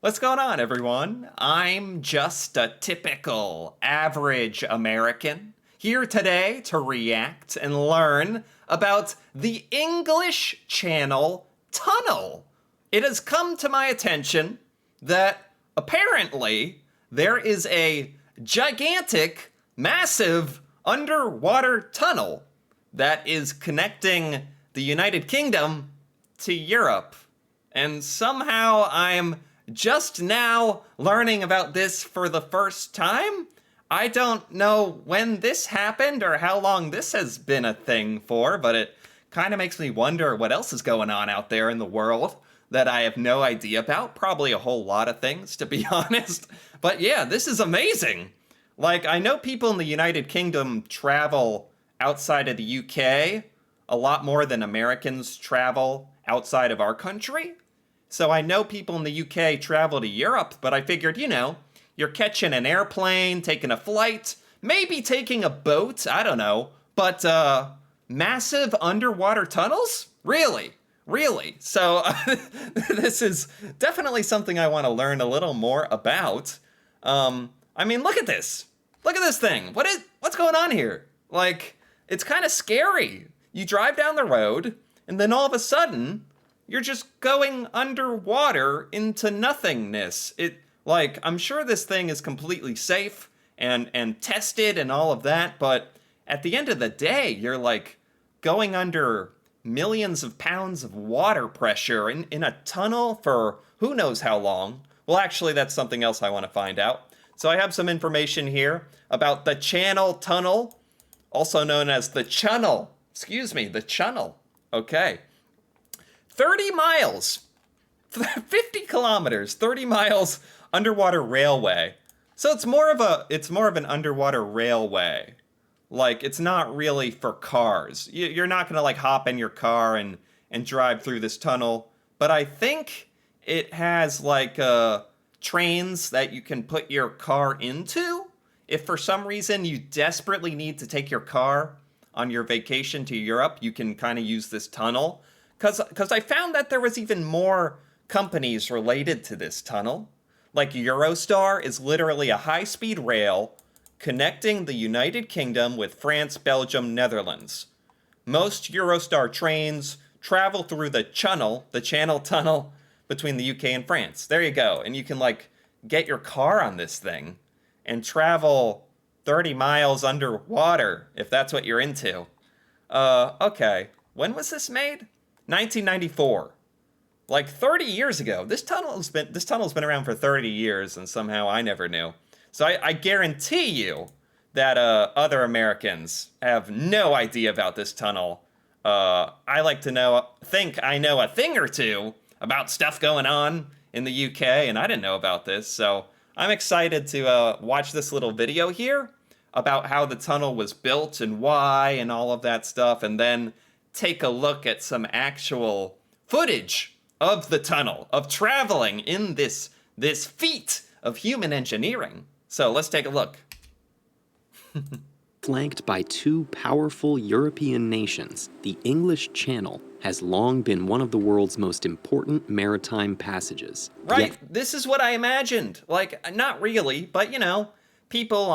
What's going on, everyone? I'm just a typical average American here today to react and learn about the English Channel Tunnel. It has come to my attention that apparently there is a gigantic, massive underwater tunnel that is connecting the United Kingdom to Europe. And somehow I'm just now learning about this for the first time. I don't know when this happened or how long this has been a thing for, but it kind of makes me wonder what else is going on out there in the world that I have no idea about. Probably a whole lot of things, to be honest. But yeah, this is amazing. Like, I know people in the United Kingdom travel outside of the UK a lot more than Americans travel outside of our country. So I know people in the UK travel to Europe, but I figured, you're catching an airplane, taking a flight, maybe taking a boat, I don't know. But massive underwater tunnels? Really? Really? So this is definitely something I want to learn a little more about. Look at this. Look at this thing. What's going on here? Like, it's kind of scary. You drive down the road, and then all of a sudden, you're just going underwater into nothingness. I'm sure this thing is completely safe and tested and all of that, but at the end of the day, you're like going under millions of pounds of water pressure in a tunnel for who knows how long. Well, actually, that's something else I want to find out. So I have some information here about the Channel Tunnel, also known as the Chunnel. The Chunnel. Okay. 30 miles, 50 kilometers, 30 miles underwater railway. So it's more of an underwater railway. Like, it's not really for cars. You're not gonna like hop in your car and drive through this tunnel. But I think it has like trains that you can put your car into. If for some reason you desperately need to take your car on your vacation to Europe, you can kind of use this tunnel. Because I found that there was even more companies related to this tunnel. Like Eurostar is literally a high-speed rail connecting the United Kingdom with France, Belgium, Netherlands. Most Eurostar trains travel through the Channel Tunnel between the UK and France. There you go. And you can like get your car on this thing and travel 30 miles underwater if that's what you're into. Okay. When was this made? 1994. Like 30 years ago. This tunnel's been around for 30 years and somehow I never knew. So I guarantee you that other Americans have no idea about this tunnel. I like to think I know a thing or two about stuff going on in the UK, and I didn't know about this. So I'm excited to watch this little video here about how the tunnel was built and why and all of that stuff, and then take a look at some actual footage of the tunnel, of traveling in this feat of human engineering. So let's take a look. Flanked by two powerful European nations, the English Channel has long been one of the world's most important maritime passages. Right, this is what I imagined. Like, not really, but people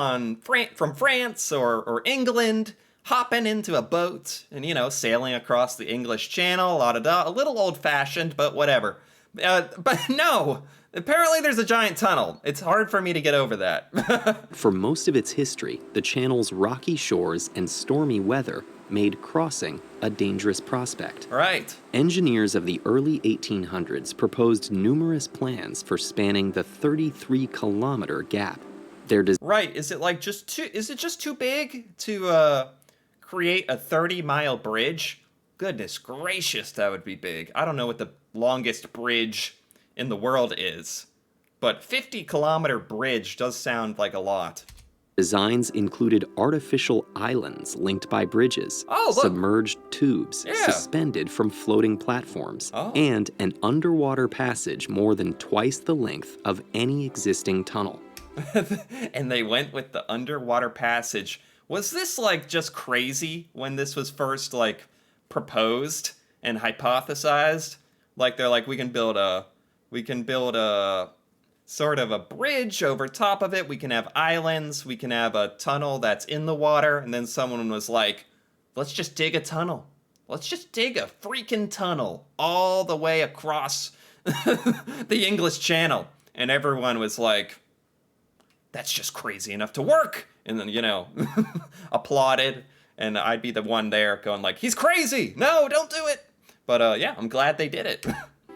from France or England hopping into a boat and, sailing across the English Channel, a little old-fashioned, but whatever. But no, apparently there's a giant tunnel. It's hard for me to get over that. For most of its history, the channel's rocky shores and stormy weather made crossing a dangerous prospect. Right. Engineers of the early 1800s proposed numerous plans for spanning the 33-kilometer gap. Right, is it just too big to create a 30-mile bridge? Goodness gracious, that would be big. I don't know what the longest bridge in the world is, but 50-kilometer bridge does sound like a lot. Designs included artificial islands linked by bridges, submerged tubes suspended from floating platforms, and an underwater passage more than twice the length of any existing tunnel. And they went with the underwater passage. Was this like just crazy when this was first like proposed and hypothesized? Like they're like, we can build a sort of a bridge over top of it. We can have islands. We can have a tunnel that's in the water. And then someone was like, let's just dig a tunnel. Let's just dig a freaking tunnel all the way across the English Channel. And everyone was like, that's just crazy enough to work. And then, applauded. And I'd be the one there going like, he's crazy. No, don't do it. But yeah, I'm glad they did it.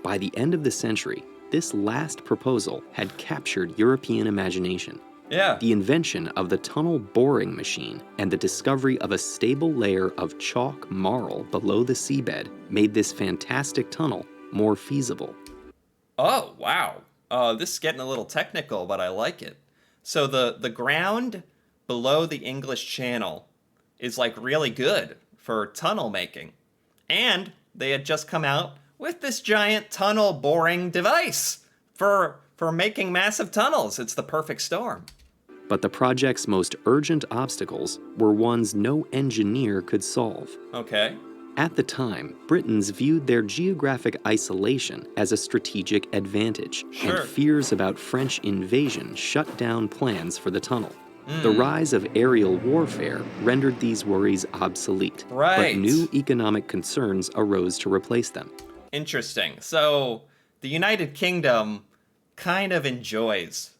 By the end of the century, this last proposal had captured European imagination. Yeah. The invention of the tunnel boring machine and the discovery of a stable layer of chalk marl below the seabed made this fantastic tunnel more feasible. Oh, wow. This is getting a little technical, but I like it. So the ground below the English Channel is like really good for tunnel making. And they had just come out with this giant tunnel boring device for making massive tunnels. It's the perfect storm. But the project's most urgent obstacles were ones no engineer could solve. Okay. At the time, Britons viewed their geographic isolation as a strategic advantage, Sure. and fears about French invasion shut down plans for the tunnel. The rise of aerial warfare rendered these worries obsolete, Right. but new economic concerns arose to replace them. Interesting. So the United Kingdom kind of enjoys,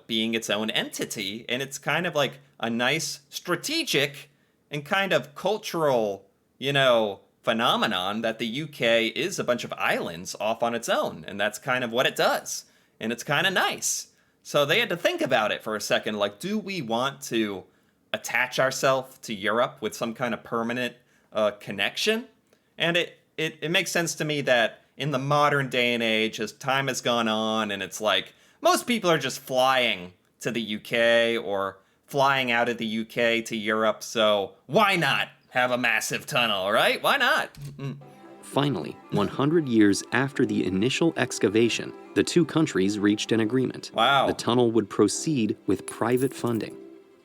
being its own entity, and it's kind of like a nice strategic and kind of cultural, phenomenon that the UK is a bunch of islands off on its own, and that's kind of what it does. And it's kind of nice. So they had to think about it for a second, like, do we want to attach ourselves to Europe with some kind of permanent connection? And it makes sense to me that in the modern day and age, as time has gone on, and it's like, most people are just flying to the UK or flying out of the UK to Europe, so why not have a massive tunnel, right? Why not? Finally, 100 years after the initial excavation, the two countries reached an agreement. Wow. The tunnel would proceed with private funding.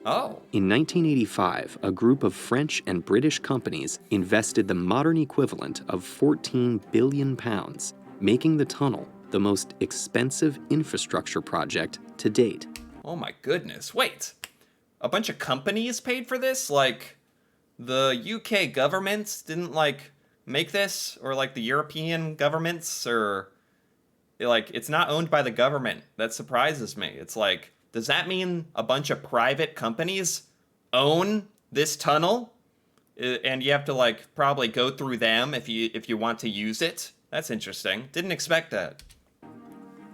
Oh. In 1985, a group of French and British companies invested the modern equivalent of £14 billion, making the tunnel the most expensive infrastructure project to date. Oh my goodness. Wait. A bunch of companies paid for this? Like, the UK government didn't, make this? Or, the European governments? Or, it's not owned by the government. That surprises me. It's like, does that mean a bunch of private companies own this tunnel? And you have to, probably go through them if you want to use it? That's interesting. Didn't expect that.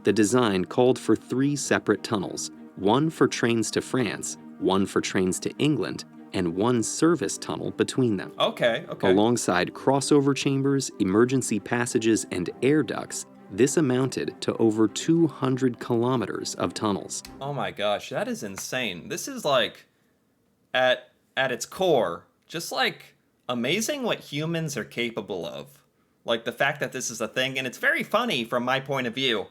The design called for 3 separate tunnels, one for trains to France, one for trains to England, and one service tunnel between them. Okay. Alongside crossover chambers, emergency passages, and air ducts, this amounted to over 200 kilometers of tunnels. Oh my gosh, that is insane. This is at its core, just amazing what humans are capable of. The fact that this is a thing, and it's very funny from my point of view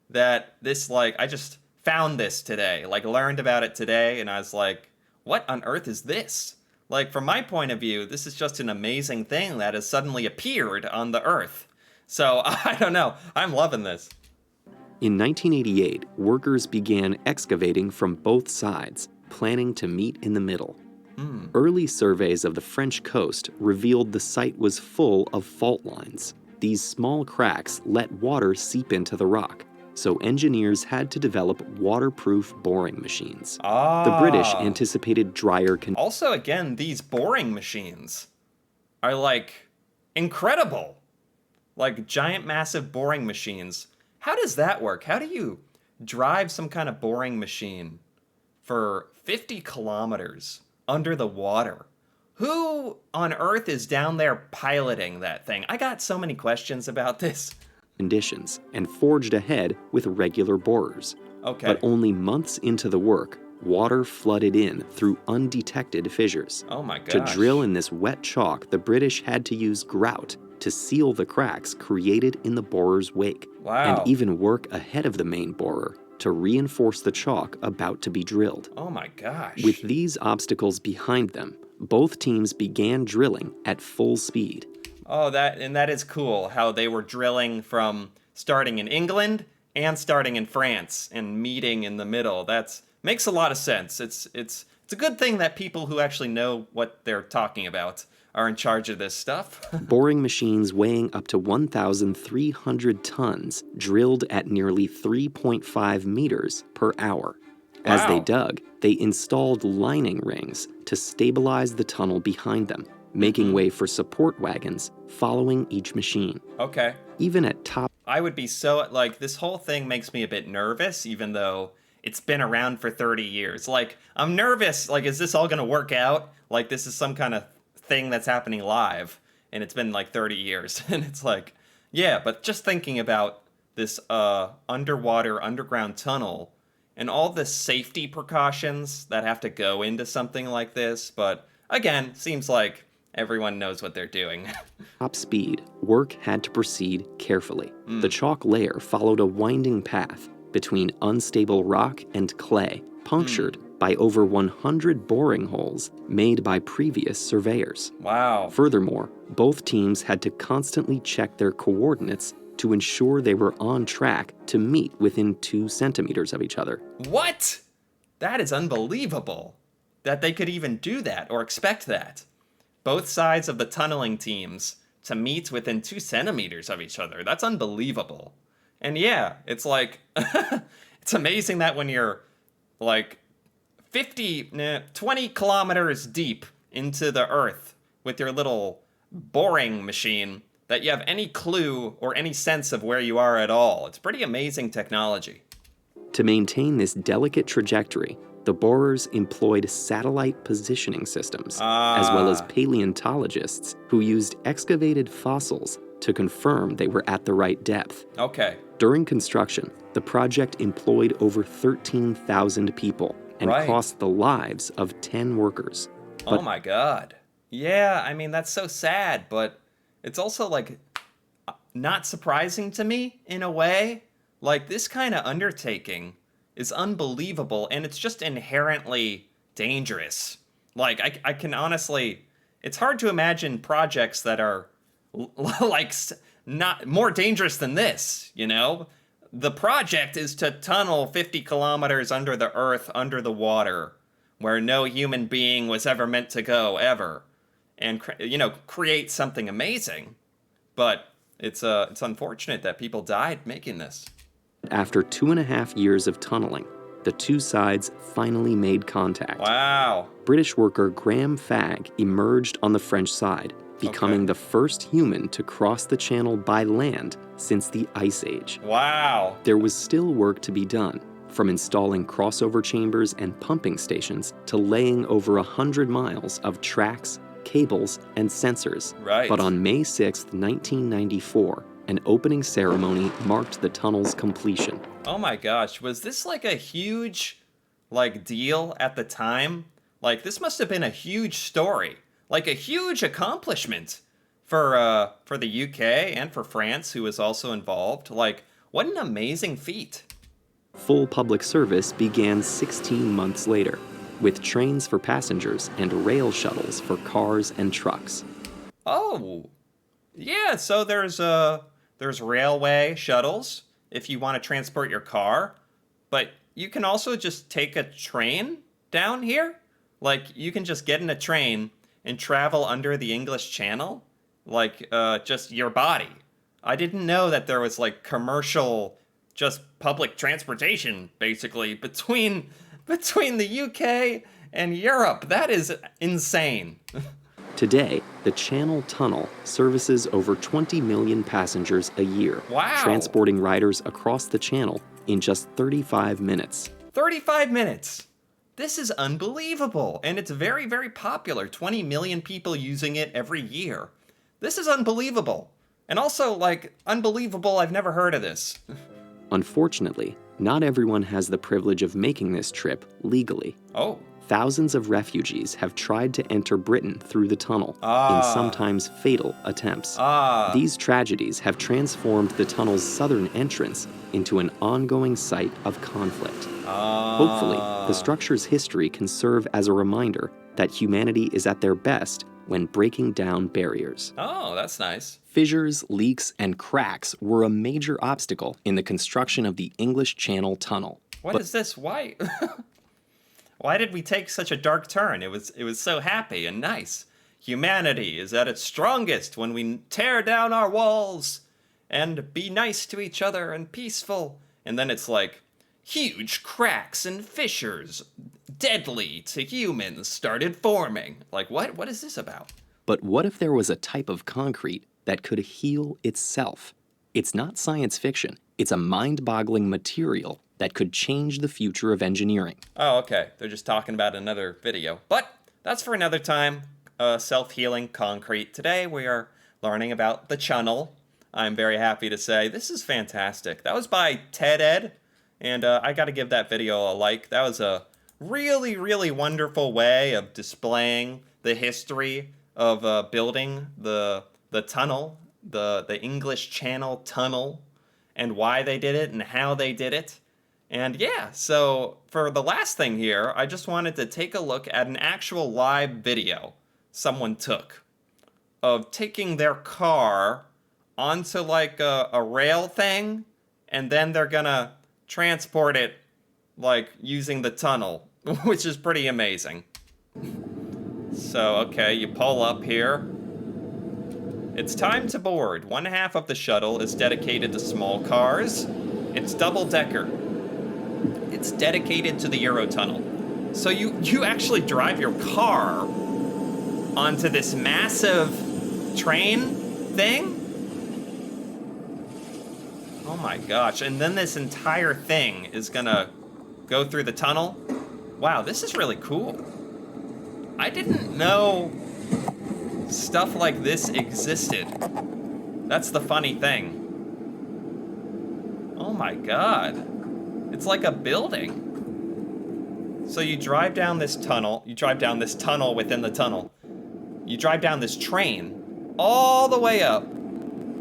that this, I just found this today, learned about it today, and I was like, what on earth is this? From my point of view, this is just an amazing thing that has suddenly appeared on the earth. So, I don't know. I'm loving this. In 1988, workers began excavating from both sides, planning to meet in the middle. Early surveys of the French coast revealed the site was full of fault lines. These small cracks let water seep into the rock, so engineers had to develop waterproof boring machines. The British anticipated drier conditions. Also, again, these boring machines are, incredible. Giant, massive boring machines. How does that work? How do you drive some kind of boring machine for 50 kilometers under the water? Who on earth is down there piloting that thing? I got so many questions about this. Conditions and forged ahead with regular borers. Okay. But only months into the work, water flooded in through undetected fissures. Oh my gosh. To drill in this wet chalk, the British had to use grout to seal the cracks created in the borer's wake. Wow. And even work ahead of the main borer to reinforce the chalk about to be drilled. Oh my gosh. With these obstacles behind them, both teams began drilling at full speed. Oh, that is cool how they were drilling from starting in England and starting in France and meeting in the middle. That's makes a lot of sense. It's a good thing that people who actually know what they're talking about are in charge of this stuff. Boring machines weighing up to 1,300 tons drilled at nearly 3.5 meters per hour. As they dug, they installed lining rings to stabilize the tunnel behind them, making way for support wagons following each machine. Okay. Even at top... I would be so, like, this whole thing makes me a bit nervous, even though it's been around for 30 years. Like, I'm nervous, like, is this all gonna work out? Like, this is some kind of thing that's happening live, and it's been, like, 30 years. And it's like, yeah, but just thinking about this underground tunnel, and all the safety precautions that have to go into something like this, but again, seems like everyone knows what they're doing. Top speed, work had to proceed carefully. The chalk layer followed a winding path between unstable rock and clay, punctured by over 100 boring holes made by previous surveyors. Wow. Furthermore, both teams had to constantly check their coordinates to ensure they were on track to meet within 2 centimeters of each other. What? That is unbelievable. That they could even do that or expect that. Both sides of the tunneling teams to meet within 2 centimeters of each other. That's unbelievable. And yeah, it's like, it's amazing that when you're like 20 kilometers deep into the earth with your little boring machine, that you have any clue or any sense of where you are at all. It's pretty amazing technology. To maintain this delicate trajectory, the borers employed satellite positioning systems, as well as paleontologists who used excavated fossils to confirm they were at the right depth. Okay. During construction, the project employed over 13,000 people and cost the lives of 10 workers. But, oh my God. Yeah, I mean, that's so sad, but it's also, like, not surprising to me in a way. Like, this kind of undertaking is unbelievable, and it's just inherently dangerous. Like, I can honestly... It's hard to imagine projects that are, like, not more dangerous than this, you know? The project is to tunnel 50 kilometers under the earth, under the water, where no human being was ever meant to go, ever. And, you know, create something amazing. But it's unfortunate that people died making this. After 2.5 years of tunneling, the two sides finally made contact. Wow. British worker Graham Fagg emerged on the French side, becoming the first human to cross the channel by land since the Ice Age. Wow. There was still work to be done, from installing crossover chambers and pumping stations to laying over 100 miles of tracks, cables, and sensors. Right. But on May 6, 1994, an opening ceremony marked the tunnel's completion. Oh my gosh, was this like a huge, like, deal at the time? Like, this must have been a huge story. Like, a huge accomplishment for the UK and for France, who was also involved. Like, what an amazing feat. Full public service began 16 months later, with trains for passengers and rail shuttles for cars and trucks. Oh, yeah, so there's railway shuttles if you want to transport your car, but you can also just take a train down here. Like, you can just get in a train and travel under the English Channel, like, just your body. I didn't know that there was, like, commercial, just public transportation, basically, between the UK and Europe. That is insane. Today, the Channel Tunnel services over 20 million passengers a year, transporting riders across the channel in just 35 minutes. 35 minutes! This is unbelievable, and it's very, very popular. 20 million people using it every year. This is unbelievable. And also, like, unbelievable, I've never heard of this. Unfortunately, not everyone has the privilege of making this trip legally. Oh. Thousands of refugees have tried to enter Britain through the tunnel in sometimes fatal attempts. These tragedies have transformed the tunnel's southern entrance into an ongoing site of conflict. Hopefully, the structure's history can serve as a reminder that humanity is at their best when breaking down barriers. Oh, that's nice. Fissures, leaks, and cracks were a major obstacle in the construction of the English Channel Tunnel. What is this? Why? Why did we take such a dark turn? It was so happy and nice. Humanity is at its strongest when we tear down our walls and be nice to each other and peaceful. And then it's like, huge cracks and fissures, deadly to humans, started forming. Like, what? What is this about? But what if there was a type of concrete that could heal itself? It's not science fiction. It's a mind-boggling material that could change the future of engineering. Oh, okay. They're just talking about another video. But that's for another time. Self-healing concrete. Today we are learning about the channel. I'm very happy to say this is fantastic. That was by Ted Ed, and I got to give that video a like. That was a really, really wonderful way of displaying the history of building the tunnel, the English Channel Tunnel, and why they did it and how they did it. And yeah, so for the last thing here, I just wanted to take a look at an actual live video someone took of taking their car onto like a rail thing, and then they're gonna transport it like using the tunnel, which is pretty amazing. So, okay, you pull up here. It's time to board. One half of the shuttle is dedicated to small cars. It's double-decker. It's dedicated to the Eurotunnel. So you actually drive your car onto this massive train thing? Oh my gosh, and then this entire thing is gonna go through the tunnel? Wow, this is really cool. I didn't know stuff like this existed. That's the funny thing. Oh my god. It's like a building. So you drive down this tunnel. You drive down this tunnel within the tunnel. You drive down this train all the way up.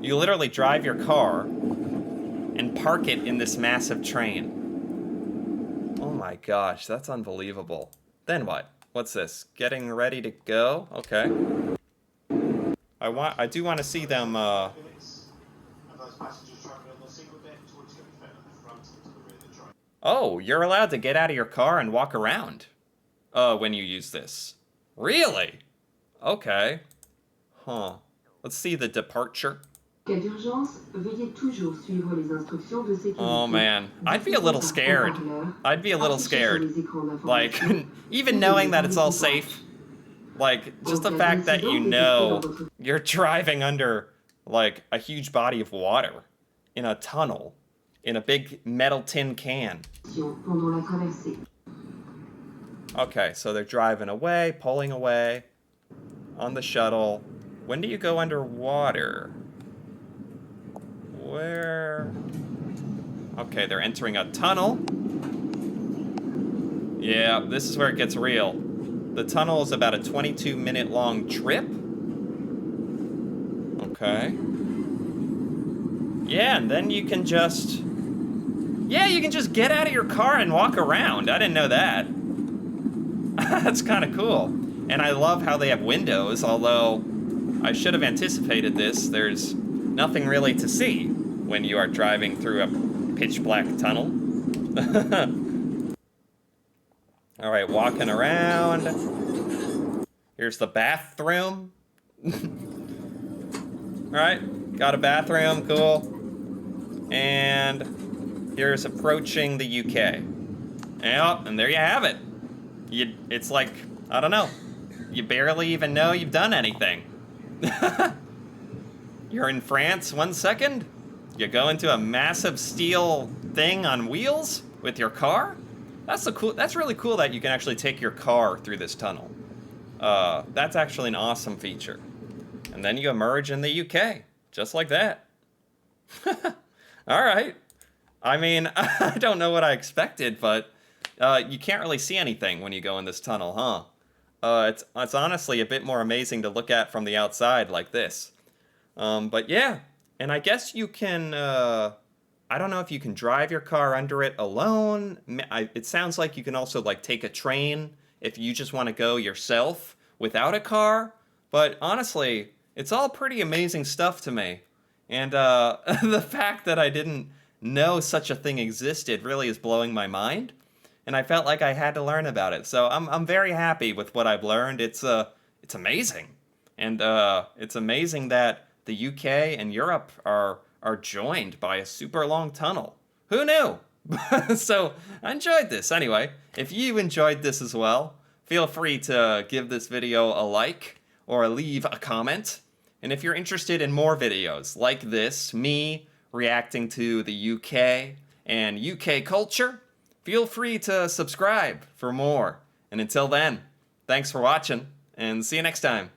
You literally drive your car and park it in this massive train. Oh my gosh, that's unbelievable. Then what? What's this? Getting ready to go? Okay. I do want to see them, Oh, you're allowed to get out of your car and walk around when you use this. Really? Okay. Huh. Let's see the departure. Oh man, I'd be a little scared. I'd be a little scared. Like, even knowing that it's all safe. Like, just the fact that you know you're driving under, like, a huge body of water in a tunnel. In a big metal tin can. Okay, so they're driving away, pulling away on the shuttle. When do you go underwater? Where? Okay, they're entering a tunnel. Yeah, this is where it gets real. The tunnel is about a 22-minute long trip. Okay. Yeah, and then you can just... Yeah, you can just get out of your car and walk around. I didn't know that. That's kind of cool. And I love how they have windows, although I should have anticipated this. There's nothing really to see when you are driving through a pitch black tunnel. All right, walking around. Here's the bathroom. All right, got a bathroom, cool. And here's approaching the UK. Yep, and there you have it. It's like, I don't know. You barely even know you've done anything. You're in France 1 second. You go into a massive steel thing on wheels with your car. That's really cool that you can actually take your car through this tunnel. That's actually an awesome feature. And then you emerge in the UK, just like that. All right. I mean, I don't know what I expected, but you can't really see anything when you go in this tunnel, huh? It's honestly a bit more amazing to look at from the outside like this. But yeah, and I guess you can, I don't know if you can drive your car under it alone. It sounds like you can also like take a train if you just want to go yourself without a car. But honestly, it's all pretty amazing stuff to me. And the fact that I didn't know such a thing existed really is blowing my mind. And I felt like I had to learn about it. So I'm very happy with what I've learned. It's amazing. And it's amazing that the UK and Europe are joined by a super long tunnel. Who knew? So I enjoyed this. Anyway, if you enjoyed this as well, feel free to give this video a like or leave a comment. And if you're interested in more videos like this, me reacting to the UK and UK culture, feel free to subscribe for more. And until then, thanks for watching, and see you next time.